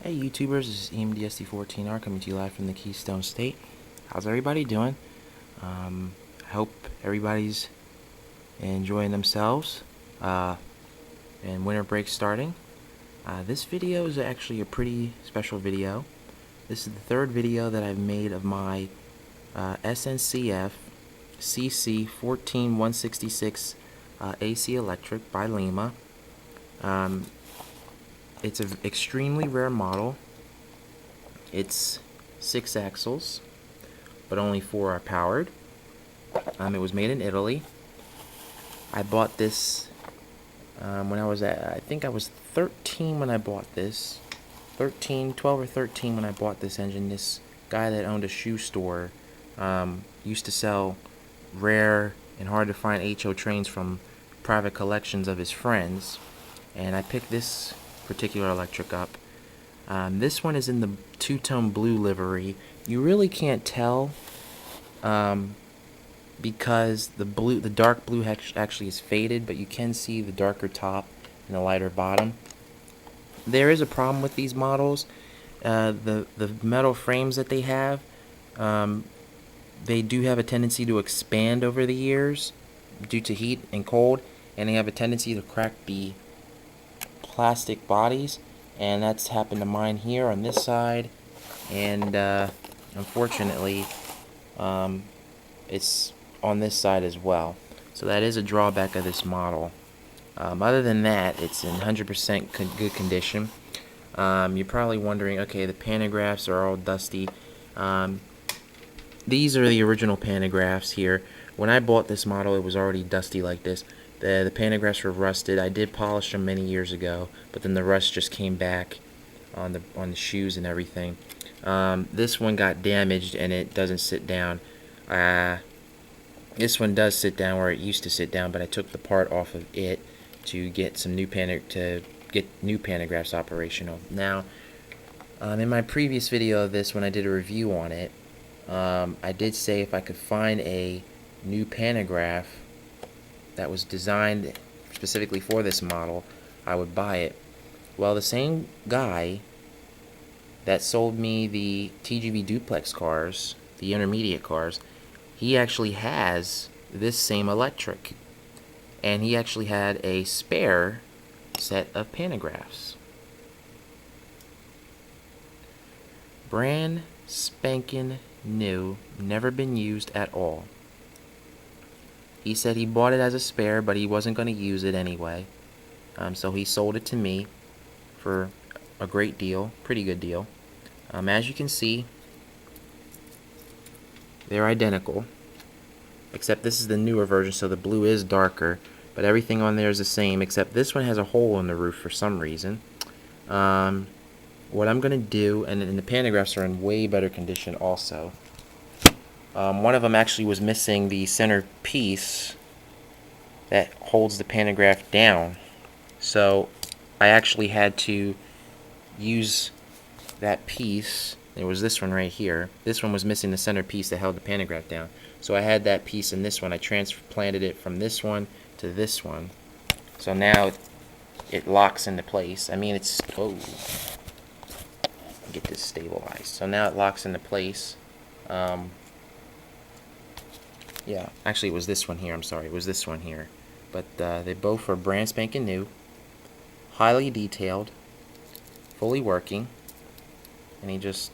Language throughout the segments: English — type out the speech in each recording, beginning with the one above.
Hey YouTubers, this is EMDSD14R coming to you live from the Keystone State. How's everybody doing? I hope everybody's enjoying themselves and winter break starting. This video is actually a pretty special video. This is the third video that I've made of my SNCF CC 14166 AC Electric by Lima. It's an extremely rare model. It's 6 axles, but only 4 are powered. It was made in Italy. I bought this when I think I was 13 when I bought this. 12 or 13 when I bought this engine. This guy that owned a shoe store used to sell rare and hard to find HO trains from private collections of his friends. And I picked this particular electric up. This one is in the two-tone blue livery. You really can't tell because the dark blue actually is faded, but you can see the darker top and the lighter bottom. There is a problem with these models. The metal frames that they have, they do have a tendency to expand over the years due to heat and cold, and they have a tendency to crack the plastic bodies, and that's happened to mine here on this side, and unfortunately it's on this side as well. So that is a drawback of this model. Other than that, it's in 100% good condition. You're probably wondering, okay, the pantographs are all dusty. These are the original pantographs here. When I bought this model, it was already dusty like this. The pantographs were rusted. I did polish them many years ago, but then the rust just came back on the shoes and everything. This one got damaged and it doesn't sit down. This one does sit down where it used to sit down, but I took the part off of it to get some new pantographs operational. Now, in my previous video of this, when I did a review on it, I did say if I could find a new pantograph that was designed specifically for this model, I would buy it. Well, the same guy that sold me the TGV duplex cars, the intermediate cars, he actually has this same electric, and he actually had a spare set of pantographs. Brand spanking new, never been used at all. He said he bought it as a spare, but he wasn't going to use it anyway. So he sold it to me for a great deal, pretty good deal. As you can see, they're identical, except this is the newer version, so the blue is darker, but everything on there is the same, except this one has a hole in the roof for some reason. What I'm going to do, and the pantographs are in way better condition also. One of them actually was missing the center piece that holds the pantograph down, so I actually had to use that piece. There was this one right here. This one was missing the center piece that held the pantograph down, so I had that piece in this one. I transplanted it from this one to this one, so now it locks into place. I mean, it's get this stabilized. So now it locks into place. Yeah, actually it was this one here. I'm sorry, it was this one here. But they both are brand spanking new, highly detailed, fully working, and he just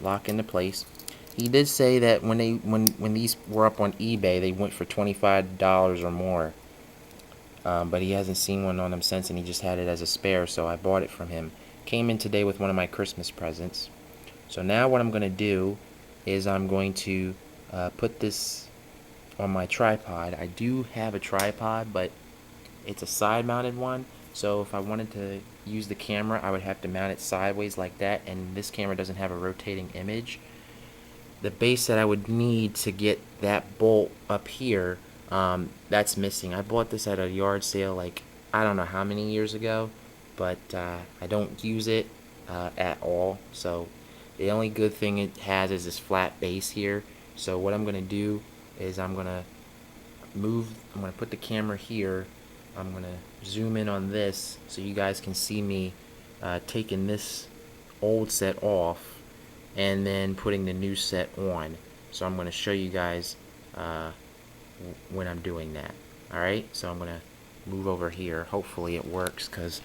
lock into place. He did say that when these were up on eBay, they went for $25 or more. But he hasn't seen one on them since, and he just had it as a spare, so I bought it from him. Came in today with one of my Christmas presents. So now what I'm going to do is I'm going to put this on my tripod. I do have a tripod, but it's a side mounted one, so if I wanted to use the camera, I would have to mount it sideways like that, and this camera doesn't have a rotating image. The base that I would need to get that bolt up here, that's missing. I bought this at a yard sale like I don't know how many years ago, but I don't use it at all, so the only good thing it has is this flat base here. So what I'm going to do is I'm going to put the camera here. I'm going to zoom in on this so you guys can see me taking this old set off and then putting the new set on. So I'm going to show you guys when I'm doing that. Alright, so I'm going to move over here. Hopefully it works, because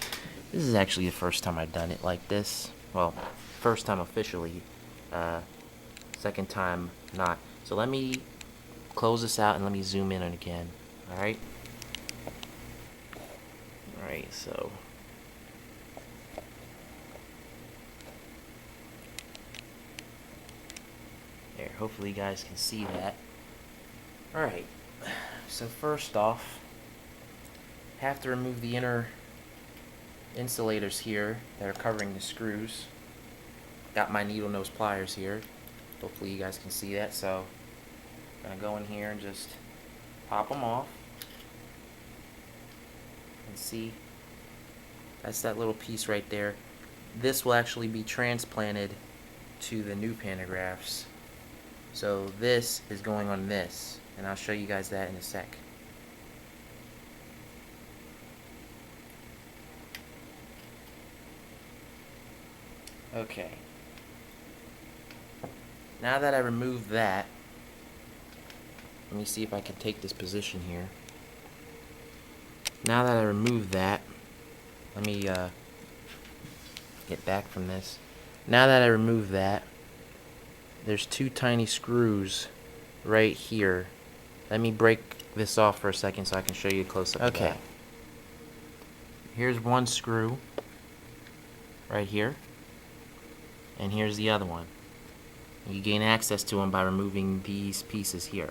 this is actually the first time I've done it like this. Well, first time officially, second time not. So let me close this out and let me zoom in again. Alright? Alright, so there, hopefully you guys can see that. Alright, so first off, have to remove the inner insulators here that are covering the screws. Got my needle nose pliers here. Hopefully you guys can see that. So I'm gonna go in here and just pop them off. And see, that's that little piece right there. This will actually be transplanted to the new pantographs. So this is going on this, and I'll show you guys that in a sec. Okay. Now that I removed that, let me see if I can take this position here. Now that I removed that, let me get back from this. Now that I removed that, there's two tiny screws right here. Let me break this off for a second so I can show you a close-up. Okay. Here's one screw right here, and here's the other one. You gain access to them by removing these pieces here.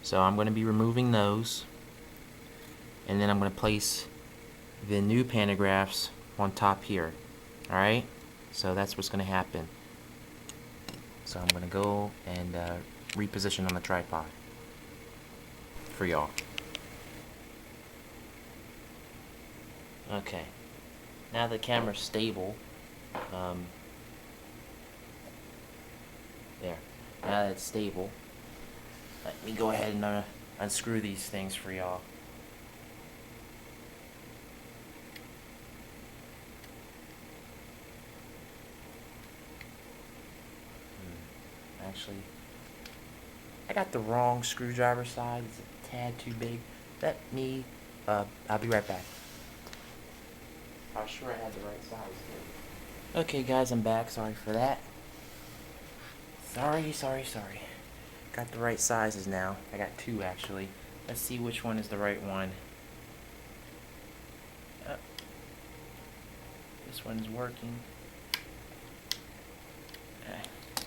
So I'm going to be removing those, and then I'm going to place the new pantographs on top here. Alright? So that's what's going to happen. So I'm going to go and reposition on the tripod for y'all. Okay. Now the camera's stable. There. Now that it's stable, let me go ahead and unscrew these things for y'all. Actually, I got the wrong screwdriver size. It's a tad too big. Let me, I'll be right back. I was sure I had the right size here. Okay guys, I'm back. Sorry for that. Sorry. Got the right sizes now. I got two actually. Let's see which one is the right one. This one's working.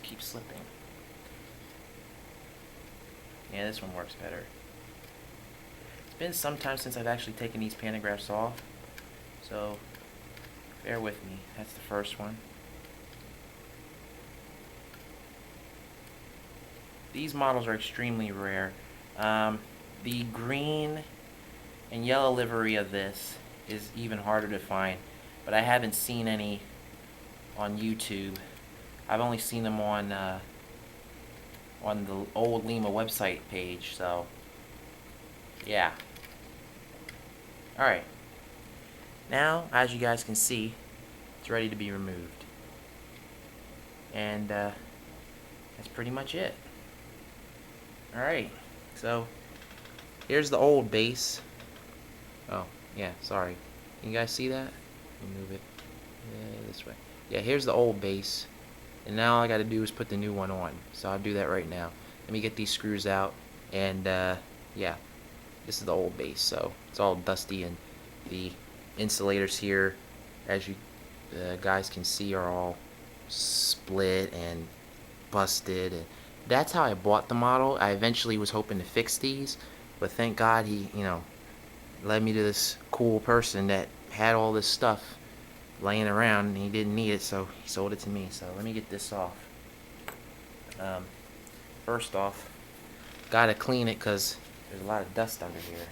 Keep slipping. Yeah, this one works better. It's been some time since I've actually taken these pantographs off, so bear with me. That's the first one. These models are extremely rare. The green and yellow livery of this is even harder to find, but I haven't seen any on YouTube. I've only seen them on the old Lima website page, so yeah. Alright. Now, as you guys can see, it's ready to be removed. And that's pretty much it. Alright, so here's the old base. Oh, yeah, sorry. Can you guys see that? Let me move it this way. Yeah, here's the old base. And now all I gotta do is put the new one on. So I'll do that right now. Let me get these screws out. And yeah, this is the old base. So it's all dusty, and the insulators here, as you guys can see, are all split and busted. And that's how I bought the model. I eventually was hoping to fix these, but thank God he, led me to this cool person that had all this stuff laying around and he didn't need it, so he sold it to me. So let me get this off. First off, gotta clean it because there's a lot of dust under here.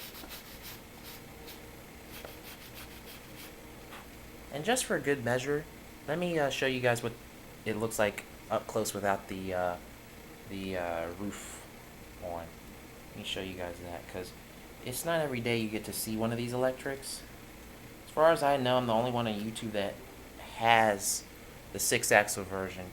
And just for good measure, let me show you guys what it looks like up close without the roof on. Let me show you guys that, because it's not every day you get to see one of these electrics. As far as I know, I'm the only one on YouTube that has the 6-axle version.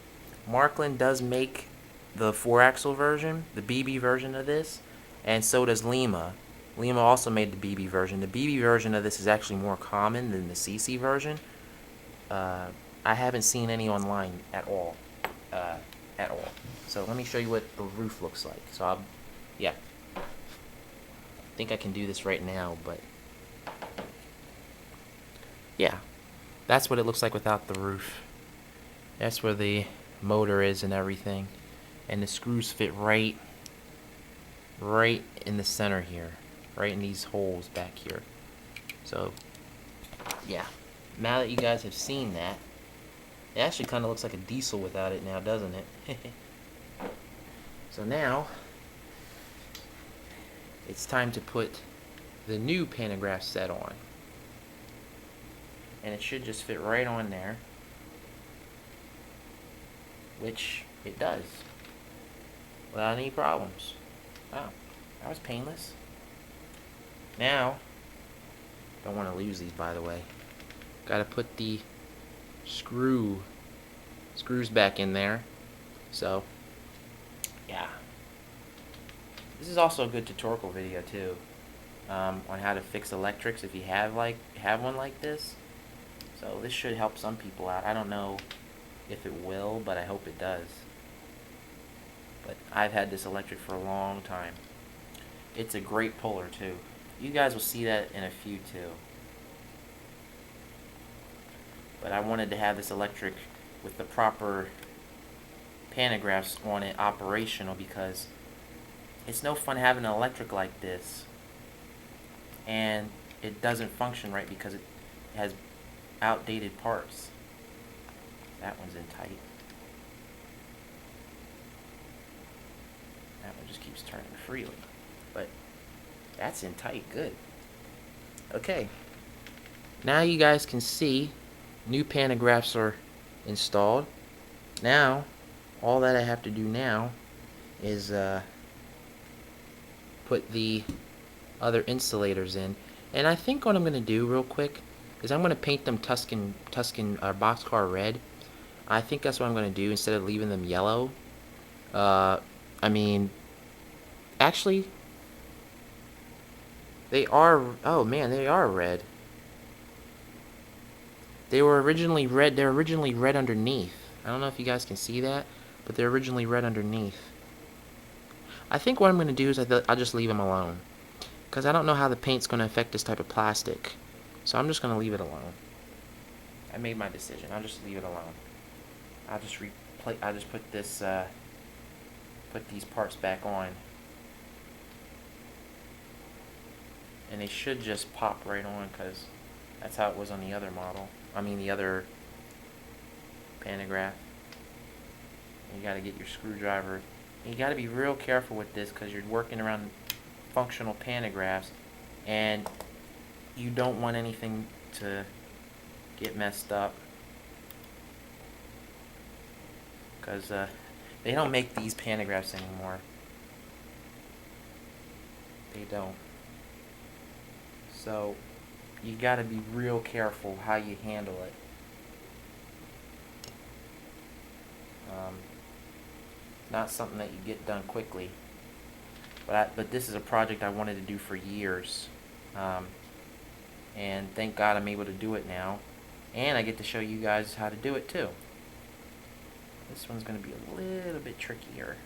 Markland does make the 4-axle version, the BB version of this, and so does Lima. Lima also made the BB version. The BB version of this is actually more common than the CC version. I haven't seen any online at all. So let me show you what the roof looks like. So yeah. I think I can do this right now, but yeah. That's what it looks like without the roof. That's where the motor is and everything. And the screws fit right in the center here. Right in these holes back here. So yeah. Now that you guys have seen that, it actually kind of looks like a diesel without it now, doesn't it? So now, it's time to put the new pantograph set on. And it should just fit right on there. Which it does. Without any problems. Wow, that was painless. Now, don't want to lose these, by the way. Gotta put the screws back in there. So yeah, this is also a good tutorial video too, on how to fix electrics if you have one like this. So this should help some people out. I don't know if it will, but I hope it does. But I've had this electric for a long time. It's a great puller too. You guys will see that in a few too. But I wanted to have this electric with the proper pantographs on it operational, because it's no fun having an electric like this and it doesn't function right because it has outdated parts. That one's in tight. That one just keeps turning freely. But that's in tight, good. Okay. Now you guys can see new pantographs are installed. Now, all that I have to do now is put the other insulators in. And I think what I'm going to do real quick is I'm going to paint them Tuscan boxcar red. I think that's what I'm going to do instead of leaving them yellow. I mean, actually, they are, oh man, they are red. They were originally red. They're originally red underneath. I don't know if you guys can see that, but they're originally red underneath. I think what I'm going to do is I'll just leave them alone, because I don't know how the paint's going to affect this type of plastic. So I'm just going to leave it alone. I made my decision. I'll just leave it alone. I'll just put this put these parts back on, and they should just pop right on, because that's how it was on the other model. I mean the other pantograph. You got to get your screwdriver. You got to be real careful with this, because you're working around functional pantographs and you don't want anything to get messed up, because they don't make these pantographs anymore. They don't. So you got to be real careful how you handle it. Not something that you get done quickly, but this is a project I wanted to do for years, and thank God I'm able to do it now, and I get to show you guys how to do it too. This one's going to be a little bit trickier.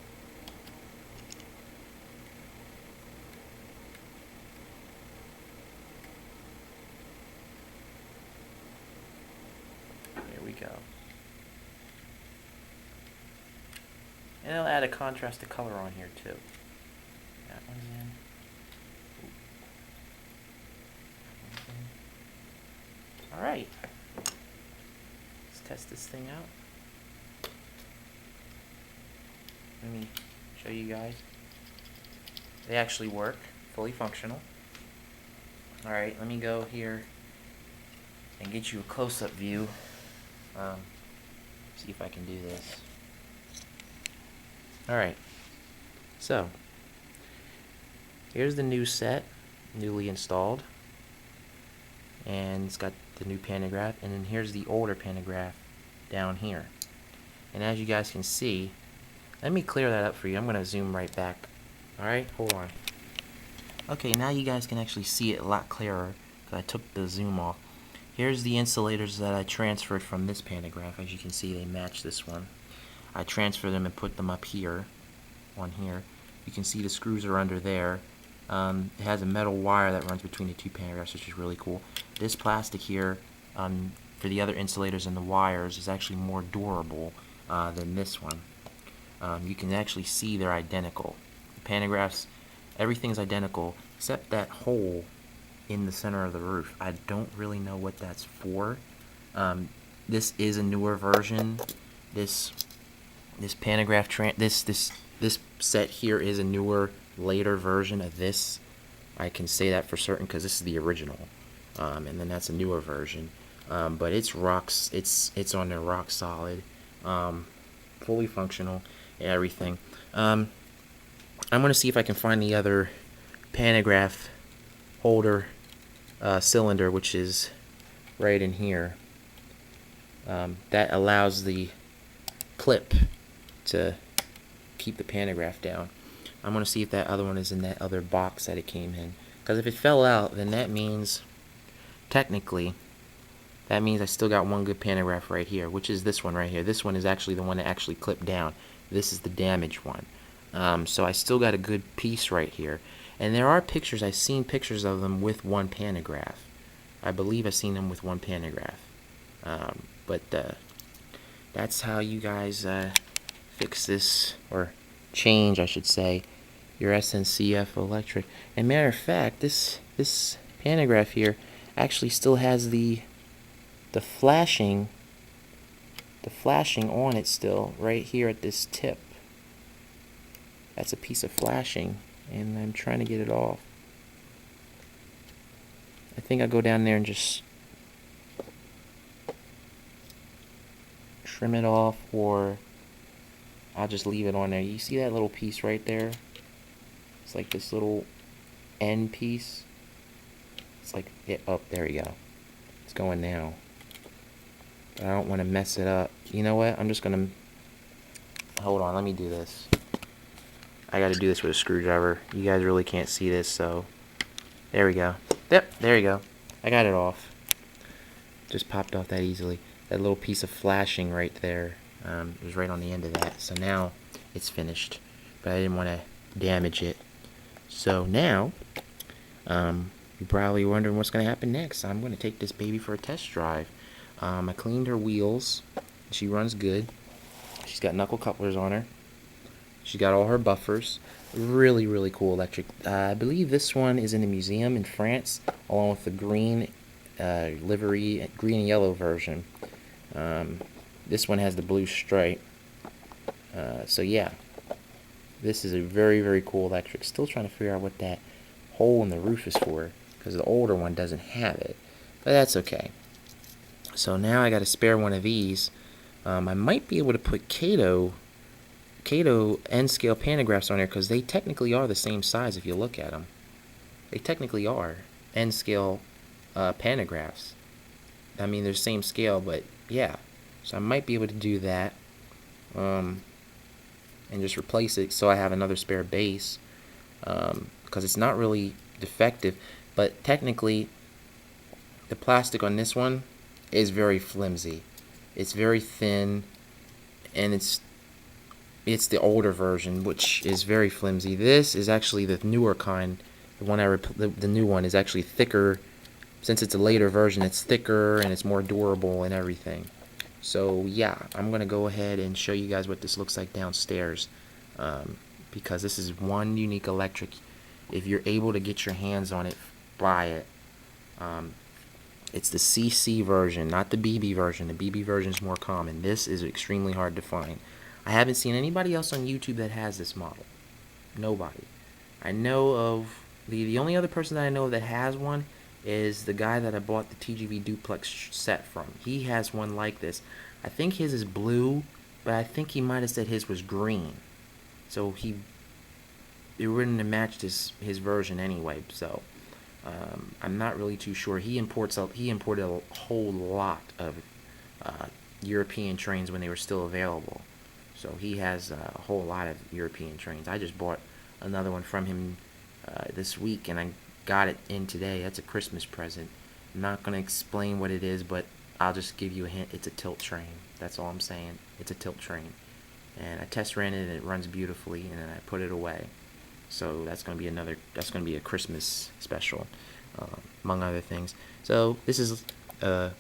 There we go. And it'll add a contrast of color on here too. That one's in. Alright. Let's test this thing out. Let me show you guys. They actually work, fully functional. Alright, let me go here and get you a close-up view. See if I can do this. Alright, so here's the new set, newly installed, and it's got the new pantograph, and then here's the older pantograph. down here. And as you guys can see, let me clear that up for you. I'm going to zoom right back. Alright, hold on. Okay, now you guys can actually see it a lot clearer because I took the zoom off. Here's the insulators that I transferred from this pantograph. As you can see, they match this one. I transferred them and put them up here, on here. You can see the screws are under there. It has a metal wire that runs between the two pantographs, which is really cool. This plastic here, for the other insulators and the wires, is actually more durable than this one. You can actually see they're identical. The pantographs, everything's identical except that hole in the center of the roof. I don't really know what that's for. This is a newer version. This pantograph this set here is a newer, later version of this. I can say that for certain because this is the original, and then that's a newer version. But it's on there rock solid, fully functional, and everything. I'm gonna see if I can find the other pantograph holder cylinder, which is right in here. That allows the clip to keep the pantograph down. I'm going to see if that other one is in that other box that it came in. Because if it fell out, then that means, technically, that means I still got one good pantograph right here, which is this one right here. This one is actually the one that actually clipped down. This is the damaged one. So I still got a good piece right here. And there are pictures, I've seen pictures of them with one pantograph. I believe I've seen them with one pantograph. But that's how you guys fix this, or change, I should say, your SNCF Electric. And matter of fact, this pantograph here actually still has the flashing on it still, right here at this tip. That's a piece of flashing, and I'm trying to get it off. I think I'll go down there and just trim it off, or I'll just leave it on there. You see that little piece right there? It's like this little end piece. It's like, oh, there we go. It's going now. But I don't want to mess it up. You know what? I'm just going to, hold on, let me do this. I got to do this with a screwdriver. You guys really can't see this, so there we go. Yep, there you go. I got it off. Just popped off that easily. That little piece of flashing right there was right on the end of that. So now it's finished, but I didn't want to damage it. So now you're probably wondering what's going to happen next. I'm going to take this baby for a test drive. I cleaned her wheels. She runs good. She's got knuckle couplers on her. She's got all her buffers. Really, really cool electric. I believe this one is in a museum in France, along with the green livery, green and yellow version. This one has the blue stripe. So yeah, this is a very, very cool electric. Still trying to figure out what that hole in the roof is for, because the older one doesn't have it, but that's okay. So now I got a spare one of these. I might be able to put qaulity N-scale pantographs on there, because they technically are the same size if you look at them. They technically are N-scale pantographs. I mean, they're the same scale, but yeah. So I might be able to do that, and just replace it so I have another spare base, because it's not really defective, but technically the plastic on this one is very flimsy. It's very thin, and it's the older version, which is very flimsy. This is actually the newer kind. The one the new one is actually thicker. Since it's a later version, it's thicker and it's more durable and everything. So yeah, I'm gonna go ahead and show you guys what this looks like downstairs, because this is one unique electric. If you're able to get your hands on it, buy it. It's the CC version, not the BB version. The BB version is more common. This is extremely hard to find. I haven't seen anybody else on YouTube that has this model. Nobody. I know of the only other person that I know that has one is the guy that I bought the TGV duplex set from. He has one like this. I think his is blue, but I think he might have said his was green. So it wouldn't have matched his version anyway. So I'm not really too sure. He imported a whole lot of European trains when they were still available. So he has a whole lot of European trains. I just bought another one from him this week, and I got it in today. That's a Christmas present. I'm not going to explain what it is, but I'll just give you a hint. It's a tilt train. That's all I'm saying. It's a tilt train. And I test ran it, and it runs beautifully, and then I put it away. So that's going to be a Christmas special, among other things. So this is a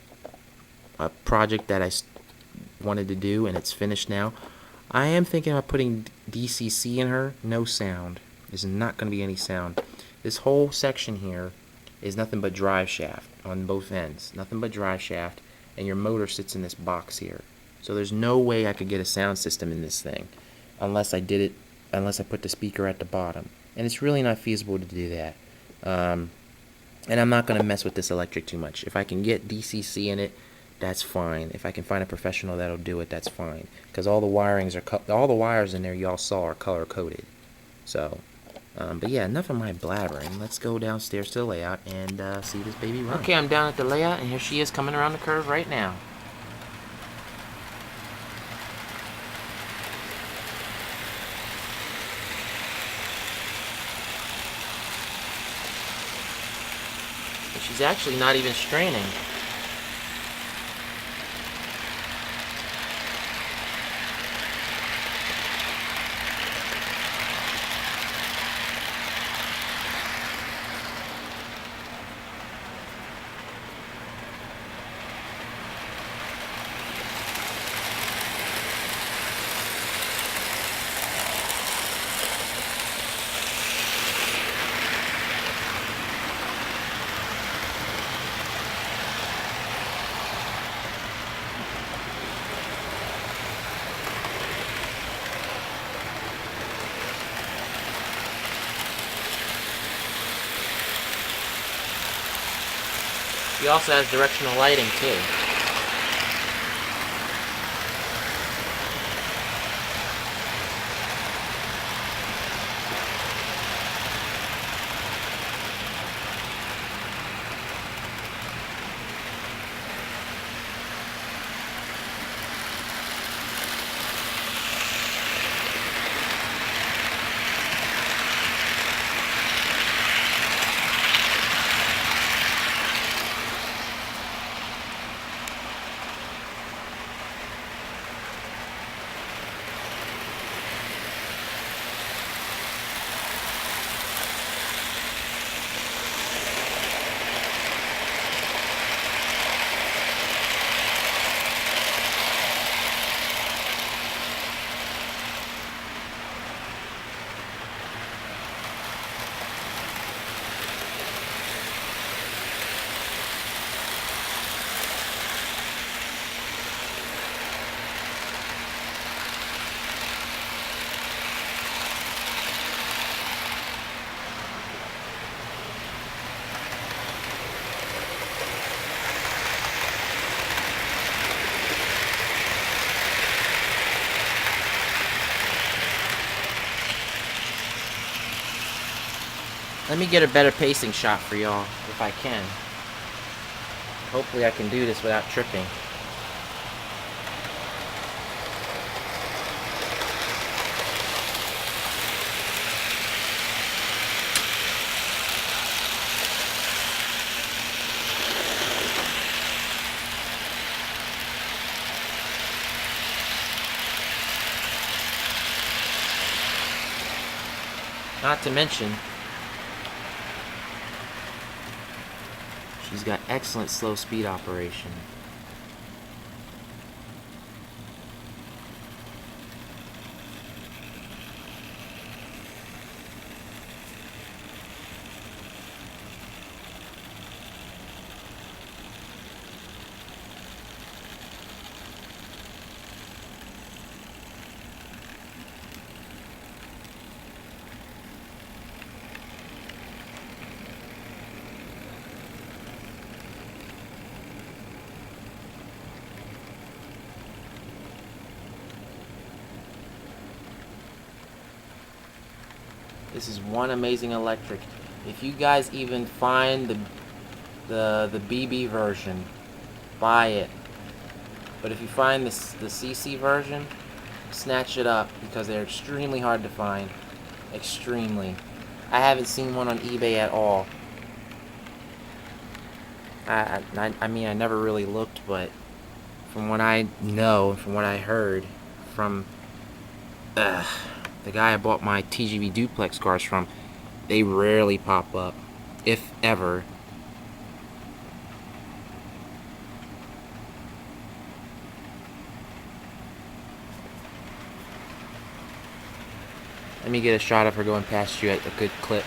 project that I wanted to do, and it's finished now. I am thinking about putting DCC in her. No sound. There's not going to be any sound. This whole section here is nothing but drive shaft on both ends. Nothing but drive shaft, and your motor sits in this box here. So there's no way I could get a sound system in this thing unless I put the speaker at the bottom. And it's really not feasible to do that. And I'm not going to mess with this electric too much. If I can get DCC in it, that's fine. If I can find a professional that'll do it, that's fine. Because all the wires in there y'all saw are color coded. So, but yeah, enough of my blabbering. Let's go downstairs to the layout and see this baby run. Okay, I'm down at the layout, and here she is coming around the curve right now. She's actually not even straining. She also has directional lighting too. Let me get a better pacing shot for y'all, if I can. Hopefully I can do this without tripping. Not to mention, she's got excellent slow speed operation. This is one amazing electric. If you guys even find the BB version, buy it. But if you find the CC version, snatch it up because they're extremely hard to find. Extremely. I haven't seen one on eBay at all. I mean, I never really looked, but from what I know, from what I heard from the guy I bought my TGV duplex cars from, they rarely pop up, if ever. Let me get a shot of her going past you at a good clip.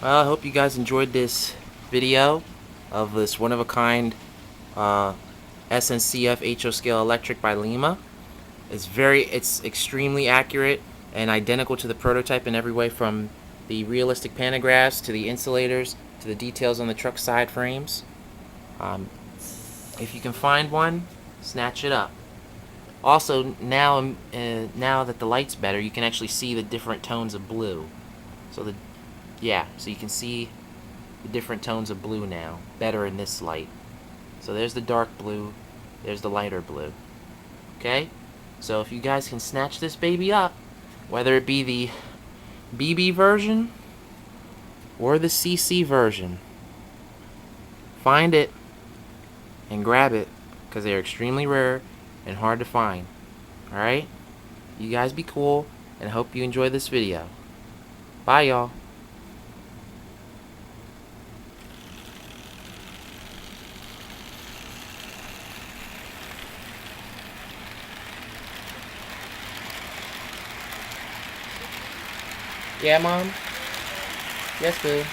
Well, I hope you guys enjoyed this video of this one-of-a-kind SNCF HO scale electric by Lima. It's extremely accurate and identical to the prototype in every way, from the realistic pantographs to the insulators to the details on the truck side frames. If you can find one, snatch it up. Also, now that the light's better, you can actually see the different tones of blue. So you can see the different tones of blue now, better in this light. So there's the dark blue, there's the lighter blue. Okay? So if you guys can snatch this baby up, whether it be the BB version or the CC version, find it and grab it, because they're extremely rare and hard to find. Alright? You guys be cool, and I hope you enjoy this video. Bye, y'all. Yeah, Mom? Yes, boo.